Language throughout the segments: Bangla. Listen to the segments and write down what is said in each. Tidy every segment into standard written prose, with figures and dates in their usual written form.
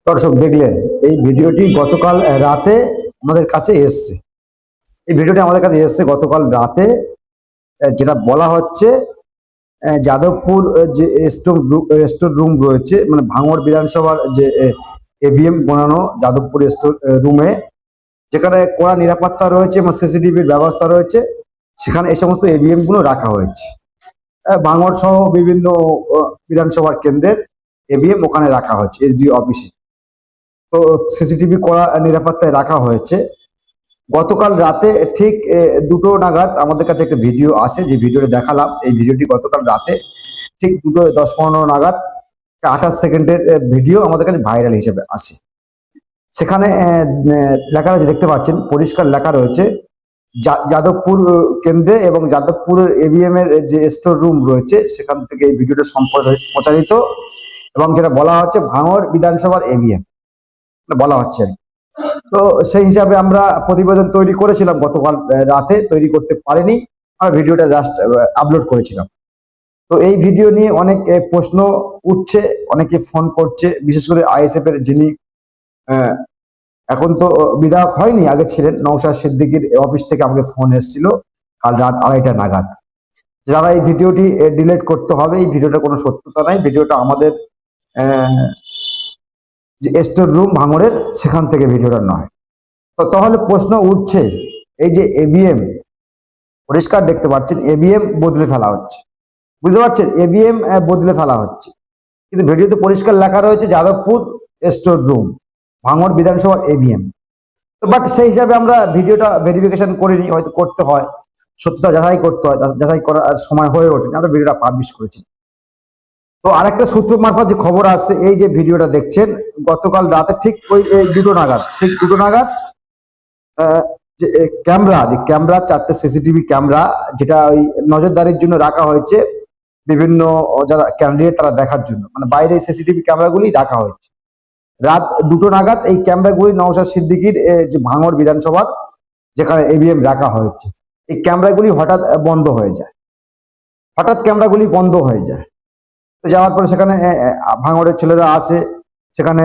দর্শক দেখলেন এই ভিডিওটি গতকাল রাতে আমাদের কাছে এসছে। এই ভিডিওটি আমাদের কাছে এসছে গতকাল রাতে। যেটা বলা হচ্ছে যাদবপুর যে স্টোর রুম রয়েছে, মানে ভাঙড় বিধানসভার যে এভিএম বানানো যাদবপুর স্টোর রুমে, যেখানে কড়া নিরাপত্তা রয়েছে এবং সিসিটিভির ব্যবস্থা রয়েছে, সেখানে এই সমস্ত এভিএম গুলো রাখা হয়েছে। ভাঙড় সহ বিভিন্ন বিধানসভার কেন্দ্রের এভিএম ওখানে রাখা হয়েছে এসডি অফিসে। তো সিসিটিভি করা নিরাপত্তায় রাখা হয়েছে। গতকাল রাতে ঠিক 2টো নাগাদ আমাদের কাছে একটা ভিডিও আসে, যে ভিডিওটা দেখালাম। এই ভিডিওটি গতকাল রাতে ঠিক 2:10-15 নাগাদ 28 সেকেন্ডের ভিডিও আমাদের কাছে ভাইরাল হিসেবে আসে। সেখানে লেখা রয়েছে, দেখতে পাচ্ছেন পরিষ্কার লেখা রয়েছে যাদবপুর কেন্দ্রে এবং যাদবপুরের এভিএম এর যে স্টোর রুম রয়েছে সেখান থেকে এই ভিডিওটা প্রচারিত, এবং যেটা বলা হচ্ছে ভাঙড় বিধানসভার এভিএম বলা হচ্ছে। তো সেই হিসাবে আমরা প্রতিবেদন তৈরি করেছিলাম, গতকাল রাতে তৈরি করতে পারিনি, আমরা ভিডিওটা জাস্ট আপলোড করেছিলাম। তো এই ভিডিও নিয়ে অনেক প্রশ্ন উঠছে, অনেকে ফোন করছে, বিশেষ করে আইএসএফ এর যিনি এখন তো বিধায়ক হয়নি, আগে ছিলেন, নওশাদ সিদ্দিকীর অফিস থেকে আমাকে ফোন এসেছিল কাল রাত 2:30 নাগাদ। যারা এই ভিডিওটি ডিলিট করতে হবে, এই ভিডিওটা কোনো সত্যতা নাই, ভিডিওটা আমাদের যে স্টোর রুম ভাঙড়ের সেখান থেকে ভিডিওটা নয়। তো তাহলে প্রশ্ন উঠছে, এই যে এভিএম পরিষ্কার দেখতে পাচ্ছেন এভিএম বদলে ফেলা হচ্ছে, বুঝতে পারছেন, এভিএম বদলে ফেলা হচ্ছে, কিন্তু ভিডিওতে পরিষ্কার লেখা রয়েছে যাদবপুর স্টোর রুম ভাঙড় বিধানসভার এভিএম। তো বাট সেই হিসাবে আমরা ভিডিওটা ভেরিফিকেশন করিনি, হয়তো করতে হয়, সত্যতা যাচাই করতে হয়, যাচাই করার সময় হয়ে ওঠেনি, আমরা ভিডিওটা পাবলিশ করেছি। তো আরেকটা সূত্র মারফত যে খবর আসছে, এই যে ভিডিওটা দেখছেন গতকাল রাতে ঠিক ওই 2টো নাগাদ, ঠিক 2টো নাগাদ যে ক্যামেরা 4টে সিসিটিভি ক্যামেরা, যেটা ওই নজরদারির জন্য রাখা হয়েছে, বিভিন্ন যারা ক্যান্ডিডেট তারা দেখার জন্য, মানে বাইরে সিসিটিভি ক্যামেরাগুলি রাখা হয়েছে। রাত 2টো নাগাদ এই ক্যামেরাগুলি নওশাদ সিদ্দিকীর যে ভাঙড় বিধানসভার যেখানে এভিএম রাখা হয়েছে, এই ক্যামেরাগুলি হঠাৎ বন্ধ হয়ে যায়, হঠাৎ ক্যামেরাগুলি বন্ধ হয়ে যায়। যাওয়ার পরে সেখানে ভাঙড়ের ছেলেরা আসে, সেখানে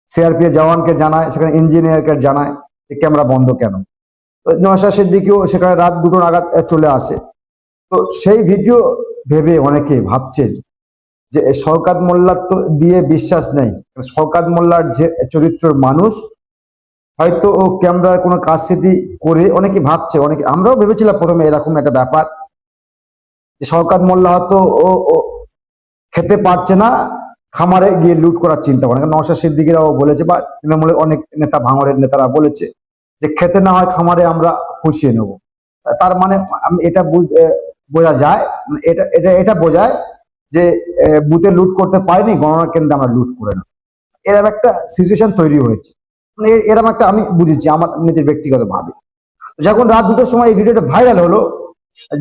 সিআরপি জওয়ানকে জানায়, সেখানে ইঞ্জিনিয়ারকে জানায় যে ক্যামেরা বন্ধ কেন। নওশাদ সিদ্দিকীও সেখানে রাত 2টো নাগাদ চলে আসে। তো সেই ভিডিও ভেবে অনেকে ভাবছেন যে শওকত মোল্লার তো দিয়ে বিশ্বাস নেই, শওকত মোল্লার যে চরিত্রের মানুষ, হয়তো ও ক্যামেরার কোনো কাজস্মৃতি করে, অনেকে ভাবছে, অনেকে আমরাও ভেবেছিলাম প্রথমে এরকম একটা ব্যাপার, যে শওকত মোল্লা হয়তো ও খেতে পারছে না, খামারে গিয়ে লুট করার চিন্তা করে। নওশাদ সিদ্দিকীরাও বলেছে, বা তৃণমূলের অনেক নেতা, ভাঙড়ের নেতারা বলেছে যে খেতে না হয় খামারে আমরা পুষিয়ে নেব। তার মানে এটা বোঝা যায়, এটা এটা এটা বোঝায় যে বুথে লুট করতে পারিনি, গণনা কেন্দ্রে আমরা লুট করে না, এরকম একটা সিচুয়েশন তৈরি হয়েছে। মানে এরকম একটা আমি বুঝেছি আমার নিজের ব্যক্তিগত ভাবে। যখন রাত 2টোর সময় এই ভিডিওটা ভাইরাল হলো,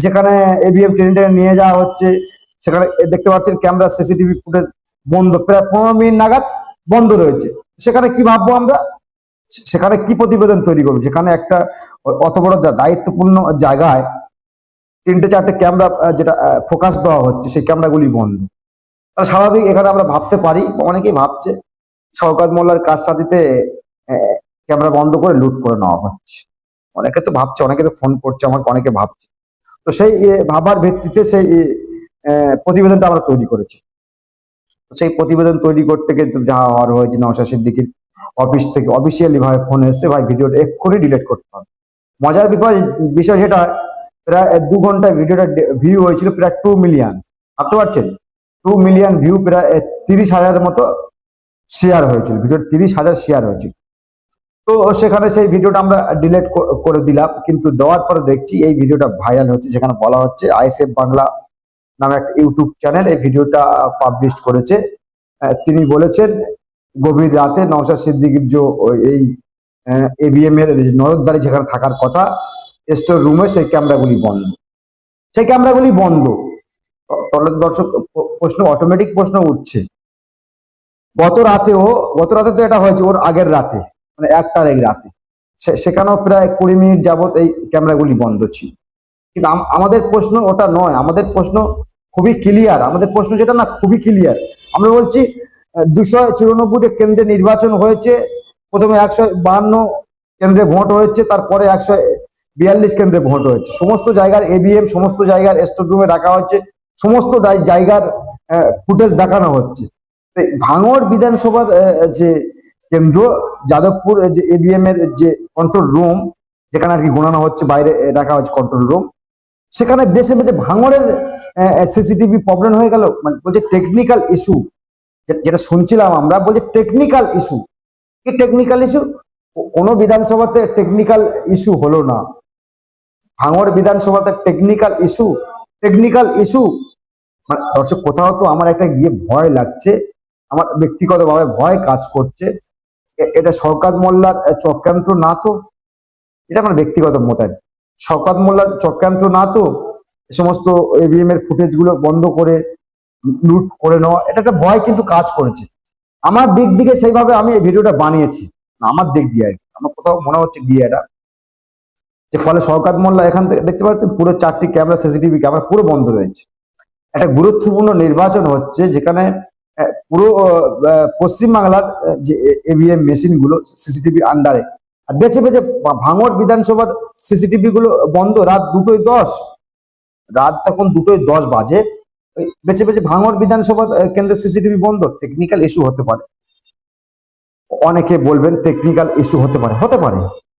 যেখানে এভিএম ট্রেনটা নিয়ে যাওয়া হচ্ছে, সেখানে দেখতে পাচ্ছেন ক্যামেরা সিসিটিভি ফুটেজ বন্ধ, প্রায় 15 মিনিট নাগাদ বন্ধ রয়েছে। সেখানে কি ভাববো আমরা, সেখানে কি প্রতিবেদন তৈরি করবো, যেখানে একটা অত বড় দায়িত্বপূর্ণ জায়গায় 3টে-4টে ক্যামেরা যেটা ফোকাস দেওয়া হচ্ছে, সেই ক্যামেরাগুলি বন্ধ। তাহলে স্বাভাবিক এখানে আমরা ভাবতে পারি, অনেকেই ভাবছে শওকত মোল্লার কাজ সাথীতে ক্যামেরা বন্ধ করে লুট করে নেওয়া হচ্ছে। অনেকে তো ভাবছে, অনেকে তো ফোন করছে আমাকে, অনেকে ভাবছে। তো সেই ভাবার ভিত্তিতে সেই প্রতিবেদনটা আমরা তৈরি করেছি। সেই প্রতিবেদন তৈরি করতে গিয়ে যা হওয়ার হয়েছে, নওশাদ সিদ্দিকীর অফিস থেকে অফিসিয়ালি ভাবে ফোন এসছে, ভাই ভিডিওটা এক্ষুনি ডিলিট করতে হবে। মজার বিষয় যেটা, প্রায় 2 ঘন্টায় ভিডিওটা ভিউ হয়েছিল প্রায় 2 মিলিয়ন, ভাবতে পারছেন, 2 মিলিয়ন ভিউ, প্রায় 30,000 মতো শেয়ার হয়েছিল, ভিডিওটা 30,000 শেয়ার হয়েছিল। তো সেখানে সেই ভিডিওটা আমরা ডিলিট করে দিলাম, কিন্তু দেওয়ার পরে দেখছি এই ভিডিওটা ভাইরাল হচ্ছে, যেখানে বলা হচ্ছে আইএসএফ বাংলা নামে একটা ইউটিউব চ্যানেল এই ভিডিওটা পাবলিশ করেছে। তিনি বলেছেন গভীর রাতে নওশাদ সিদ্দিকীর যে এই এভিএম এর নজরদারি যেখানে থাকার কথা স্টোর রুমে, সেই ক্যামেরাগুলি বন্ধ, সেই ক্যামেরাগুলি বন্ধ। তাহলে দর্শক অটোমেটিক প্রশ্ন উঠছে, গত রাতে তো এটা হয়েছে ওর আগের রাতে, মানে 1 তারিখ রাতে, সেখানেও প্রায় 20 মিনিট যাবত এই ক্যামেরাগুলি বন্ধ ছিল। কিন্তু আমাদের প্রশ্ন ওটা নয়, আমাদের প্রশ্ন খুবই ক্লিয়ার, আমাদের প্রশ্ন যেটা না খুবই ক্লিয়ার। আমরা বলছি 294টি কেন্দ্রে নির্বাচন হয়েছে। প্রথমে 152 কেন্দ্রে ভোট হয়েছে, তারপরে 142 কেন্দ্রে ভোট হয়েছে। সমস্ত জায়গার এবিএম, সমস্ত জায়গার স্টোর রুমে রাখা হচ্ছে, সমস্ত জায়গার ফুটেজ দেখানো হচ্ছে। ভাঙড় বিধানসভার যে কেন্দ্র, যাদবপুর যে এবিএম এর যে কন্ট্রোল রুম, যেখানে আর কি গোনানো হচ্ছে, বাইরে রাখা হচ্ছে কন্ট্রোল রুম, সেখানে বেছে বেছে ভাঙড়ের সিসিটিভি প্রবলেম হয়ে গেল। মানে বলছে টেকনিক্যাল ইস্যু, যেটা শুনছিলাম আমরা, বলছে টেকনিক্যাল ইস্যু। কি টেকনিক্যাল ইস্যু? কোনো বিধানসভাতে টেকনিক্যাল ইস্যু হলো না। ভাঙড় বিধানসভাতে টেকনিক্যাল ইস্যু, টেকনিক্যাল ইস্যু। মানে দর্শক, কোথাও তো আমার একটা গিয়ে ভয় লাগছে, আমার ব্যক্তিগতভাবে ভয় কাজ করছে। এটা শওকত মোল্লার চক্রান্ত না তো? এটা আমার ব্যক্তিগত মত আর কি। শওকত মোল্লার চক্রান্ত না তো? এই সমস্ত এভিএম এর ফুটেজ গুলো বন্ধ করে লুট করে নেওয়া, এটা একটা ভয় কিন্তু কাজ করেছে আমার দিক থেকে। সেইভাবে আমি এই ভিডিওটা বানিয়েছি, আমার দিক দিয়ে আর কি। আমার কোথাও মনে হচ্ছে গিয়ে এটা, যে ফলে শওকত মোল্লা এখান থেকে দেখতে পাচ্ছেন পুরো 4টি ক্যামেরা, সিসিটিভি ক্যামেরা পুরো বন্ধ রয়েছে। একটা গুরুত্বপূর্ণ নির্বাচন হচ্ছে, যেখানে পুরো পশ্চিমবাংলার যে এভিএম মেশিন গুলো সিসিটিভির আন্ডারে, আর বেছে বেছে ভাঙড় বিধানসভার সিসিটিভি গুলো বন্ধ। রাত 2:10, রাত তখন 2:10 বাজে, বেছে বেছে ভাঙড় বিধানসভার কেন্দ্রের সিসিটিভি বন্ধ। টেকনিক্যাল ইস্যু হতে পারে, অনেকে বলবেন টেকনিক্যাল ইস্যু হতে পারে, হতে পারে,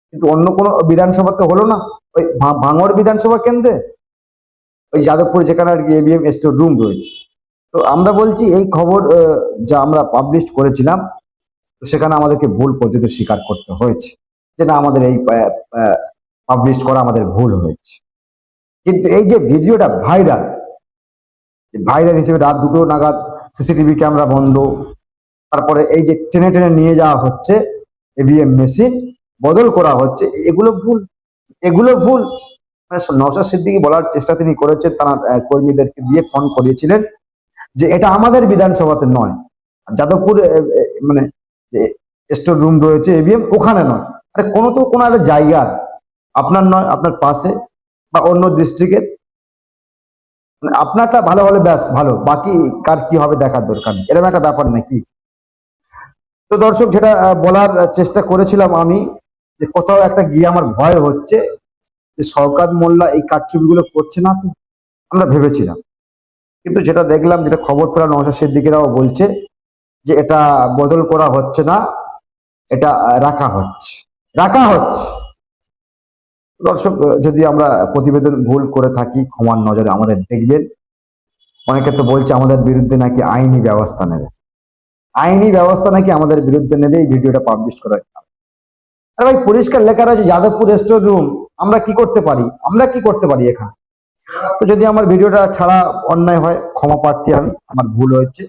কিন্তু অন্য কোনো বিধানসভাতে হলো না। ওই ভাঙড় বিধানসভা কেন্দ্রে, ওই যাদবপুর যেখানে আর কি এবিএম স্টোর রুম রয়েছে। তো আমরা বলছি, এই খবর যা আমরা পাবলিশ করেছিলাম, তো সেখানে আমাদেরকে ভুল পর্যন্ত স্বীকার করতে হয়েছে, যে না, আমাদের এই পাবলিশ করা আমাদের ভুল হয়েছে। কিন্তু এই যে ভিডিওটা ভাইরাল, ভাইরাল হিসেবে রাত 2টো নাগাদ সিসিটিভি ক্যামেরা বন্ধ, তারপরে এই যে টেনে টেনে নিয়ে যাওয়া হচ্ছে, এভিএম মেশিন বদল করা হচ্ছে, এগুলো ভুল, এগুলো ভুল। নওশাদ সিদ্দিকী বলার চেষ্টা তিনি করেছেন, তারা কর্মীদেরকে দিয়ে ফোন করিয়েছিলেন যে এটা আমাদের বিধানসভাতে নয়, যাদবপুর মানে যে স্টোর রুম রয়েছে এভিএম, ওখানে নয়। আরে কোনো তো কোনো একটা জায়গার, আপনার নয়, আপনার পাশে বা অন্য ডিস্ট্রিক্টের, মানে আপনারটা ভালো হলে ব্যাস ভালো, বাকি কার কি হবে দেখার দরকার নেই, এরকম একটা ব্যাপার নাকি? তো দর্শক, যেটা বলার চেষ্টা করেছিলাম আমি, যে কোথাও একটা গিয়ে আমার ভয় হচ্ছে যে শওকত মোল্লা এই কারচুপিগুলো করছে না তো, আমরা ভেবেছিলাম। কিন্তু যেটা দেখলাম, যেটা খবর পেলাম, নওশাদ সিদ্দিকীরাও বলছে যে এটা বদল করা হচ্ছে না, এটা রাখা হচ্ছে, রাখা হচ্ছে। দর্শক, যদি আমরা প্রতিবেদন ভুল করে থাকি, ক্ষমার নজরে আমাদের দেখবেন। অনেকে তো বলছে আমাদের বিরুদ্ধে নাকি আইনি ব্যবস্থা নেবে, আইনি ব্যবস্থা নাকি আমাদের বিরুদ্ধে নেবে এই ভিডিওটা পাবলিশ করার। আরে ভাই, পরিষ্কার লেখা রয়েছে যাদবপুর স্টোর রুম, আমরা কি করতে পারি, আমরা কি করতে পারি এখানে? তো যদি আমার ভিডিওটা ছাড়া অন্যায় হয়, ক্ষমা প্রার্থী আমি, আমার ভুল হয়েছে।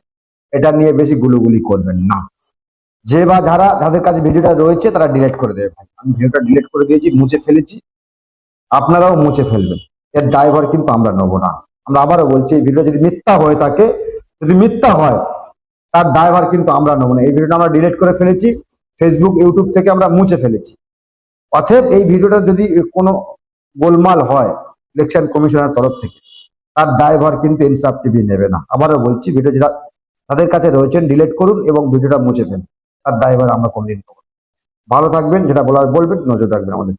এটা নিয়ে বেশি গুলুগুলি করবেন না। যে বা যাদের কাছে ভিডিওটা রয়েছে তারা ডিলিট করে দেবে ভাই। আমি ভিডিওটা ডিলিট করে দিয়েছি, মুছে ফেলেছি, আপনারাও মুছে ফেলবেন। এর দায়ভার কিন্তু আমরা নেবো না। আমরা আবারও বলছি, এই ভিডিও যদি মিথ্যা হয়ে থাকে, যদি মিথ্যা হয়, তার দায়ভার কিন্তু আমরা নেবো না। এই ভিডিওটা আমরা ডিলিট করে ফেলেছি, ফেসবুক, ইউটিউব থেকে আমরা মুছে ফেলেছি। অতএব এই ভিডিওটা যদি কোনো গোলমাল হয় ইলেকশন কমিশনের তরফ থেকে, তার দায়ভার কিন্তু ইনসাফ টিভি নেবে না। আবারও বলছি, ভিডিও যেটা তাদের কাছে রয়েছেন ডিলিট করুন এবং ভিডিওটা মুছে ফেলুন, তার দায়ভার আমরা কোনদিন নেব না। ভালো থাকবেন, যেটা বলার বলবেন, নজর রাখবেন আমাদের।